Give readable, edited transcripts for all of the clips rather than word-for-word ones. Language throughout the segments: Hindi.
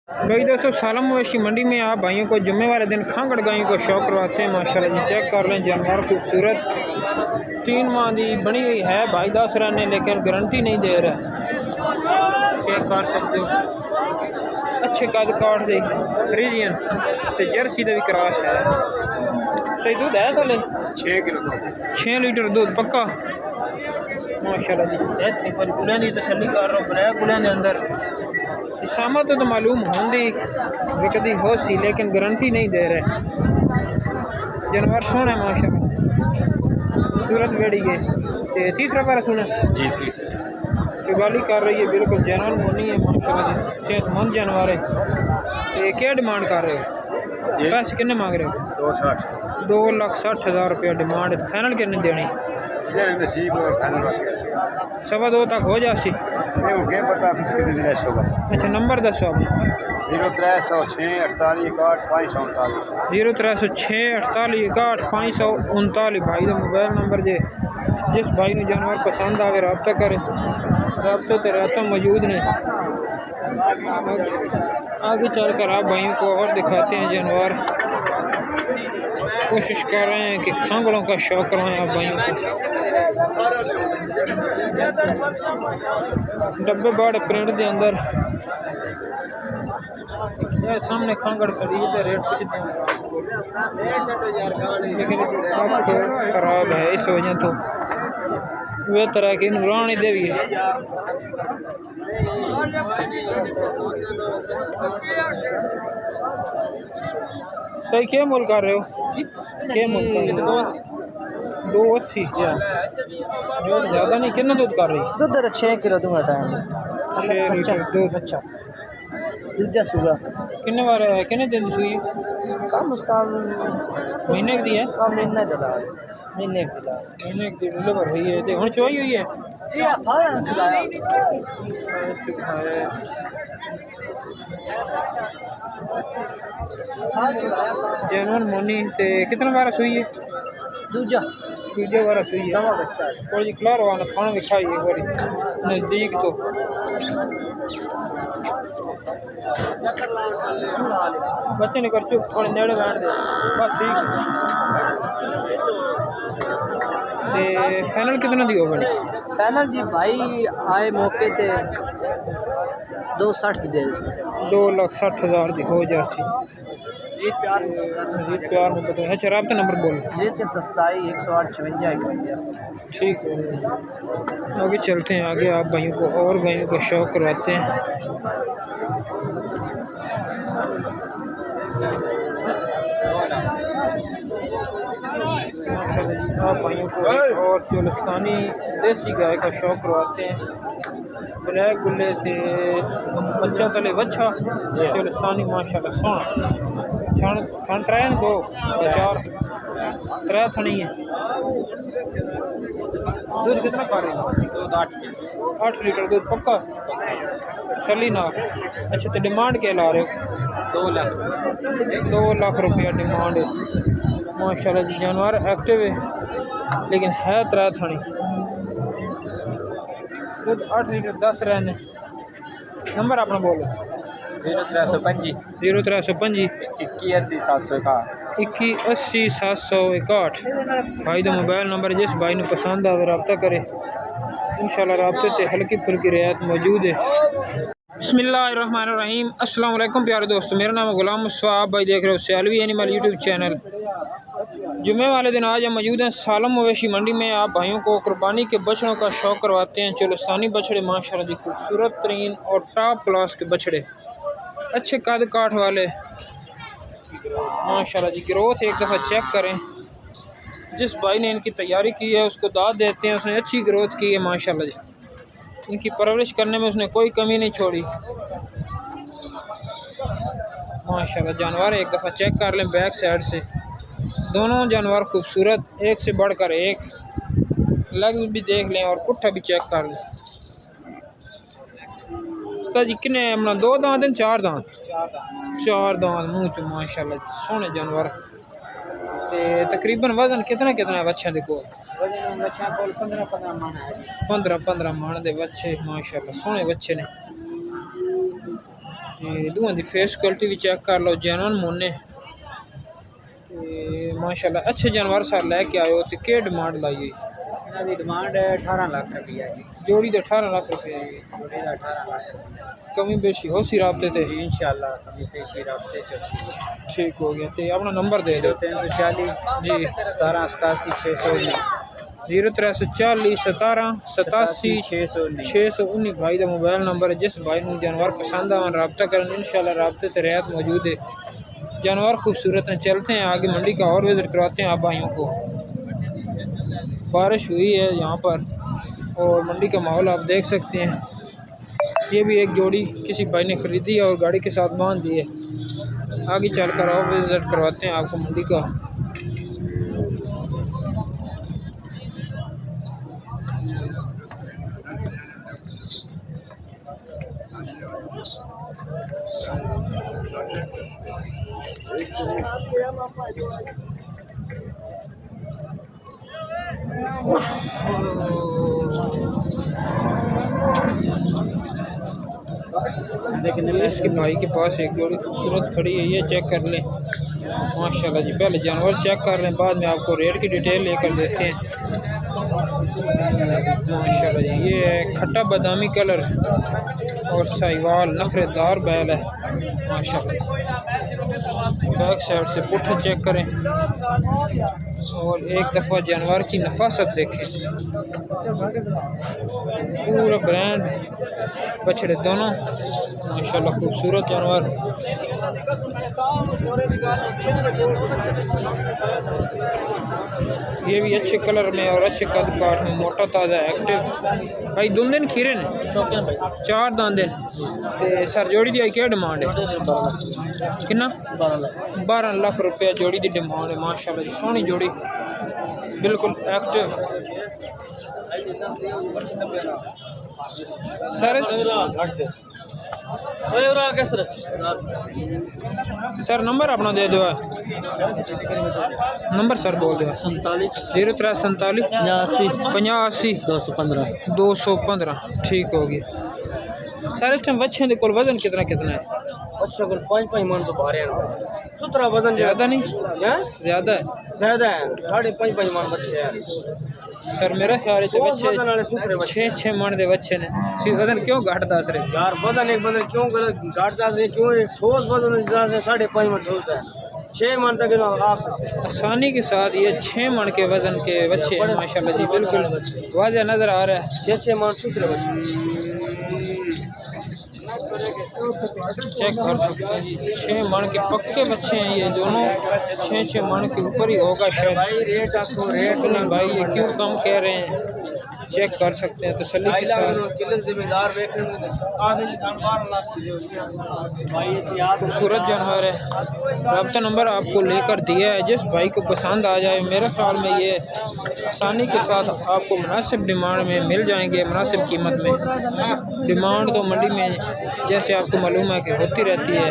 भाई दोस्तों सालम मवेशी मंडी में आप भाइयों को जुम्मे वाले दिन खांगड़ गायों को शौक करवाते हैं। माशाल्लाह जी चेक कर लें, जानवर खूबसूरत 3 माह की बनी हुई है भाई 10 रहने, लेकिन गारंटी नहीं दे रहा। चेक कर सकते हो, अच्छे कद काट दे फ्रीजियन तो जर्सी का भी क्रॉस है। सही दूध है कल 6 किलो 6 लीटर दूध पक्का माशाल्लाह जी। इतने पर गुलियां की तसली कर रहा हूँ, ब्लैक गुलियां के अंदर शामा तो मालूम होंगी विकती हो सी, लेकिन गारंटी नहीं दे रहे। जानवर सोना है माशाल्लाह, सूरत बेड़ी गए। तीसरा बार सुना जी, तीसरा चुगाली कर रही है, बिल्कुल जानवर मोनी है माशाल्लाह जी, सेहतमंद जानवर है। क्या डिमांड कर रहे हो, पैसे कितने मांग रहे हो? 2,60,000 रुपया डिमांड। फाइनल कितने देनी? सवा 2 तक हो जासी। अच्छा नंबर दसो अपना। 0306 48 61 0306 48 61 539 भाई का मोबाइल नंबर जे। जिस भाई ने जानवर पसंद आवे रब्ता करे, रब्ते तो रहता मौजूद नहीं। आगे चल कर आप भाइयों को और दिखाते हैं जानवर। कोशिश कर रहे हैं कि खांगड़ों का शौक करवाएं आप भाइयों को। डब्बे बाड़ प्रिंट के अंदर यार सामने खांगड़ खरीद रेट लेकिन खराब है, इस वजह तो वे तरह की नुरानी देवी है। सही क्या मोल कर रहे हो? क्या मोल कर रहे हो? 280 जो ज़्यादा नहीं। कितना दूध कर रही? दूध 6 किलो दूंगा टाइम 6 लीटर दूध। अच्छा दूजा सुगा कितने बार कितने दिन सुई? कम उसका महीने की दी है? महीने दिला महीने की दिला महीने की डिलीवर हुई है तो हम चुवाई हुई है। जनवन मोनी ते कितना बार सुई है? दूजा दूजे बार सुई है। थोड़ी क्लियर वाला खाना भी खाई एक बारी नज़दीक तो बच्चे ने कर चुप थोड़े नेड़े बैठ दे बस ठीक। फाइनल कितना दी होगी? फाइनल जी भाई आए मौके ते 260 दे 2,60,000 की हो जासी। जी प्यार में बताया। अच्छा रब्ता नंबर बोलो। 327 108 56 51। ठीक है आगे चलते हैं, आगे आप भाइयों को और गायों का शौक करवाते हैं। आप भाइयों को और चोलिस्तानी देसी गाय का शौक करवाते हैं। ब्लैक गुल्ले से बच्चा तले बच्चा चोलिस्तानी माशाल्लाह सोना खन ट्रैन 2 4 त्रै थनी है। दूध कितना पा रहे हैं? दूध 8 लीटर दूध पक्का सली ना। अच्छा तो डिमांड क्या ला रहे हो? 2 लाख रुपया डिमांड माशाल्लाह जी। जानवर एक्टिव है लेकिन है 3 थनी। दूध 8 लीटर 10 रहने। नंबर अपना बोलो। 0305 0305 81 761 81 761 भाई का मोबाइल नंबर। जिस भाई ने पसंद आए रब्ता करे, इंशाल्लाह रब्ते से हल्की फुल्की रियायत मौजूद है। बिस्मिल्लाहिर्रहमानिर्रहीम। अस्सलाम वालेकुम प्यारे दोस्तों, मेरा नाम है गुलाम मुस्तफा। आप भाई देख रहे हो सियालवी एनिमल यूट्यूब चैनल। जुम्मे वाले दिन आज हम मौजूद हैं सालम मवेशी मंडी में। आप भाइयों को कुर्बानी के बछड़ों का शौक करवाते हैं। चोलिस्तानी बछड़े माशाल्लाह जी खूबसूरत तरीन और टॉप क्लास के बछड़े, अच्छे कद काठ वाले माशाल्लाह जी। ग्रोथ एक दफ़ा चेक करें। जिस भाई ने इनकी तैयारी की है उसको दाद देते हैं, उसने अच्छी ग्रोथ की है माशाल्लाह जी। इनकी परवरिश करने में उसने कोई कमी नहीं छोड़ी माशाल्लाह। जानवर एक दफ़ा चेक कर लें बैक साइड से, दोनों जानवर खूबसूरत, एक से बढ़कर एक। लेग्स भी देख लें और पुट्ठा भी चेक कर लें। तो जी कितने अपना 2 दांत हैं 4 दांत? 4 दांत मुँह च माशाल्लाह जी सोहने जानवर। ते तकरीबन वजन कितना है बच्चों के कोल? 15 मन के बच्चे माशाल्लाह सोहने बच्चे ने। जी दूँ की फेस क्वालिटी भी चेक कर लो, जैनवन मोने ते माशाल्लाह अच्छे जानवर सर लैके आए हो। तो क्या डिमांड लाई इन्हां दी डिमांड है 18 लाख रुपया जी। जोड़ी तो 18 लाख रुपये जोड़ी का 18 लाख रुपया। कमी बेशी हो सी राबते थे इंशाल्लाह कमी पेशी राब्ते च ठीक हो गया। तो अपना नंबर दे दो 0340 जी 17 87 619 0340 17 87 619 619 भाई का मोबाइल नंबर है। जिस भाई को जानवर पसंद आवन रब्ता करें, इंशाल्लाह रब्ते से रियायत मौजूद है। जानवर खूबसूरत हैं। चलते हैं आगे मंडी का और विज़िट करवाते हैं आप भाइयों को। बारिश हुई है यहाँ पर और मंडी का माहौल आप देख सकते हैं। ये भी एक जोड़ी किसी भाई ने ख़रीदी है और गाड़ी के साथ बांध दी है। आगे चलकर और विज़िट करवाते हैं आपको मंडी का। इसके भाई के पास एक जोड़ी खूबसूरत खड़ी है, ये चेक कर लें माशाल्लाह जी। पहले जानवर चेक कर लें, बाद में आपको रेट की डिटेल लेकर देते हैं माशाल्लाह जी। ये है खट्टा बादामी कलर और साहिवाल नखरेदार बैल है माशाल्लाह। बैक साइड से पुट्ठा चेक करें और एक दफ़ा जानवर की नफासत देखें। पूरा ब्रांड बछड़े दोनों माशाल्लाह खूबसूरत जानवर। ये भी अच्छे कलर में और अच्छे कद काट में, मोटा ताज़ा एक्टिव भाई। दो दिन खीरे ने भाई 4 दांदे ते सर जोड़ी की क्या डिमांड है? कितना 12 लाख रुपया जोड़ी की डिमांड है माशाल्लाह जी। सोहनी जोड़ी बिल्कुल एक्टिव। सर नंबर अपना दे दो, नंबर सर बोल दो। 0347 50 80 215 ठीक हो गया। सर इस टाइम बच्चों के वजन कितना कितना है? बच्चों को 5 मन तो भारे हैं। सुतरा वजन ज़्यादा नहीं ज़्यादा है? ज़्यादा है 5.5 मन बच्चे हैं सर। मेरा ख्याल है बच्चे 6 मन के बच्चे ने वजन क्यों घट दस रहे यार? वजन एक बदल क्यों घट दस रहे? क्यों ठोस वजन 5.5 मन ठोस है, 6 मन तक आप सकते। आसानी के साथ ये 6 मन के वजन के बच्चे हैं माशाल्लाह जी। बिल्कुल वाज़ह नज़र आ रहा है। 6 मन सुतरे बच्चे चेक कर सकते हैं जी। 6 मन के पक्के बच्चे हैं ये दोनों। 6 मन के ऊपर ही होगा शायद। भाई रेट आपको रेट नहीं भाई ये क्यों कम कह रहे हैं? चेक कर सकते हैं तसल्ली के साथ। जिम्मेदार खूबसूरत जानवर है। रब्ता नंबर आपको लेकर दिया है। जिस भाई को पसंद आ जाए, मेरे ख्याल में ये आसानी के साथ आपको मुनासिब डिमांड में मिल जाएंगे, मुनासिब कीमत में। डिमांड तो मंडी में जैसे आपको मालूम है कि होती रहती है।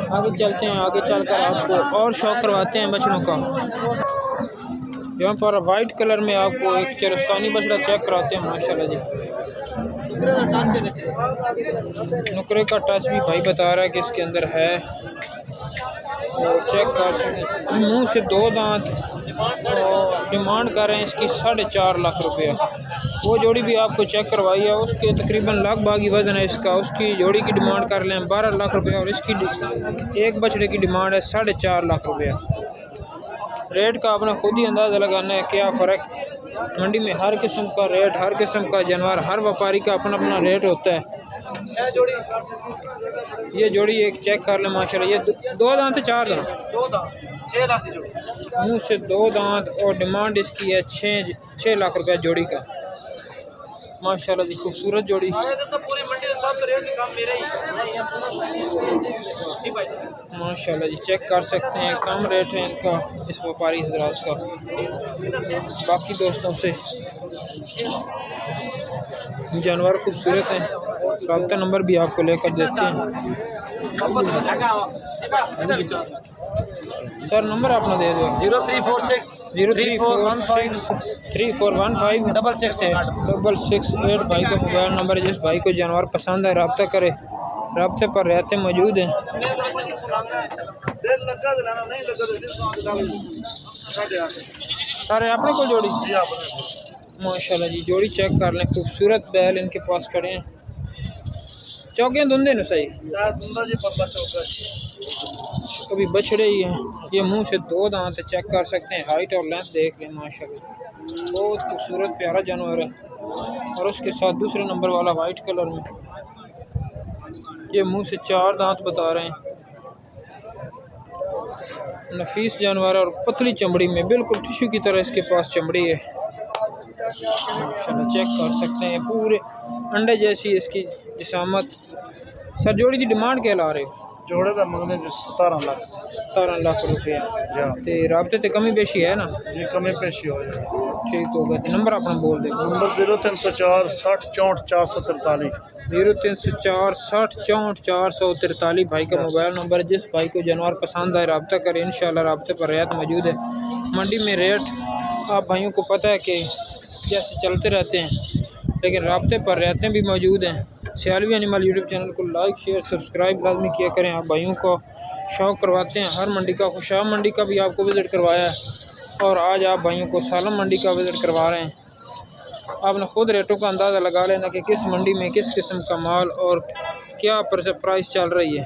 आगे चलते हैं, आगे चलकर आपको और शौक करवाते हैं बछड़ों का। यहाँ पर वाइट कलर में आपको एक चरस्तानी बछड़ा चेक कराते हैं माशाल्लाह जी। नुकरे का टच भी भाई बता रहा है कि इसके अंदर है। और चेक कर सकते, मुँह से 2 दांत और डिमांड कर रहे हैं इसकी 4.5 लाख रुपया। वो जोड़ी भी आपको चेक करवाई है, उसके तकरीबन लाख बागी वज़न है इसका। उसकी जोड़ी की डिमांड कर लें 12 लाख रुपया और इसकी एक बछड़े की डिमांड है 4.5 लाख रुपया। रेट का आपने खुद ही अंदाज़ा लगाना है क्या फ़र्क। मंडी में हर किस्म का रेट, हर किस्म का जानवर, हर व्यापारी का अपना अपना रेट होता है। ये जोड़ी एक चेक कर लें माशाल्लाह। ये 2 दांत 4 दांत 6 लाख की जोड़ी, मुँह से 2 दांत और डिमांड इसकी है 6 लाख रुपया जोड़ी का माशाल्लाह जी। खूबसूरत जोड़ी माशाल्लाह जी। चेक कर सकते हैं, कम रेट है इनका इस व्यापारी हजरात का बाकी दोस्तों से। जानवर खूबसूरत हैं। रब्ता नंबर भी आपको लेकर देते हैं। सर नंबर अपना दे दो। 0346 0346 3415 668 668 भाई का मोबाइल नंबर है। जिस भाई को जानवर पसंद है रब्ता करे राब्ते पर रहते मौजूद हैं। सारे अपने को जोड़ी माशाल्लाह जी, जोड़ी चेक कर लें, खूबसूरत बैल इनके पास खड़े हैं। चौके धुंधे न सही, कभी बछड़े ही हैं। ये मुंह से 2 दांत चेक कर सकते हैं, हाइट और लेंथ देख लें माशाल्लाह, बहुत खूबसूरत प्यारा जानवर है। और उसके साथ दूसरे नंबर वाला वाइट कलर में, ये मुंह से 4 दांत बता रहे हैं। नफीस जानवर और पतली चमड़ी में, बिल्कुल टिश्यू की तरह इसके पास चमड़ी है माशाल्लाह, चेक कर सकते हैं। पूरे अंडे जैसी इसकी जिसामत। सर जोड़ी की डिमांड क्या ला रहे हो? जोड़े का मंगने 17 लाख 17 लाख रुपया। तो राब्ते ते कमी बेशी है ना जी, कमी पेशी हो जाए। ठीक होगा। तो नंबर अपना बोल दे। नंबर 0304 60 64 443 0304 60 64 443 भाई का मोबाइल नंबर है। जिस भाई को जानवर पसंद आए रब्ता करें, इंशाल्लाह राब्ते पर रियायत मौजूद है। मंडी में रेट आप भाइयों को पता है कि जैसे चलते रहते हैं, लेकिन राब्ते पर रियायतें भी मौजूद हैं। सियालवी एनिमल यूट्यूब चैनल को लाइक शेयर सब्सक्राइब लाजमी किया करें। आप भाइयों को शौक़ करवाते हैं हर मंडी का। खुशाब मंडी का भी आपको विज़िट करवाया है, और आज आप भाइयों को सालम मंडी का विज़िट करवा रहे हैं। आपने ख़ुद रेटों का अंदाज़ा लगा लेना कि किस मंडी में किस किस्म का माल और क्या प्राइस चल रही है।